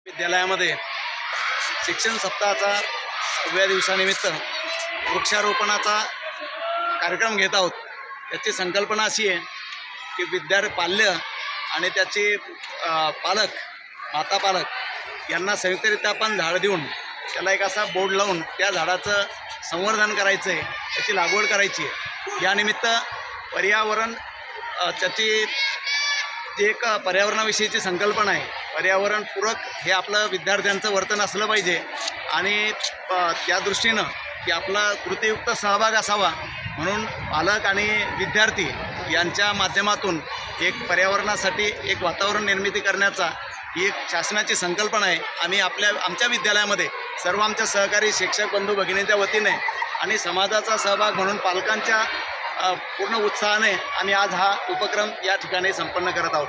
विद्यालयामध्ये शिक्षण सप्ताहाचा 6व्या दिवसानिमित्त वृक्षारोपणाचा कार्यक्रम घेत आहोत। याची संकल्पना अशी आहे की पाल्य आणि त्याचे पालक माता पालक यांना संयुक्तरित्या आपण झाड देऊन त्याला एक असा बोर्ड लावून त्या झाडाचं संवर्धन करायचं आहे, त्याची लागवड करायची आहे। यानिमित्त पर्यावरण त्याची जी एक पर्यावरणाविषयीची संकल्पना आहे, पर्यावरणपूरक हे आपलं विद्यार्थ्यांचं वर्तन असलं पाहिजे आणि त्या दृष्टीनं की आपला कृतीयुक्त सहभाग असावा म्हणून पालक आणि विद्यार्थी यांच्या माध्यमातून एक पर्यावरणासाठी एक वातावरण निर्मिती करण्याचा ही एक शासनाची संकल्पना आहे। आम्ही आमच्या विद्यालयामध्ये सर्व आमच्या सहकारी शिक्षक बंधू भगिनींच्या वतीने आणि समाजाचा सहभाग म्हणून पालकांच्या पूर्ण उत्साहाने आम्ही आज हा उपक्रम या ठिकाणी संपन्न करत आहोत।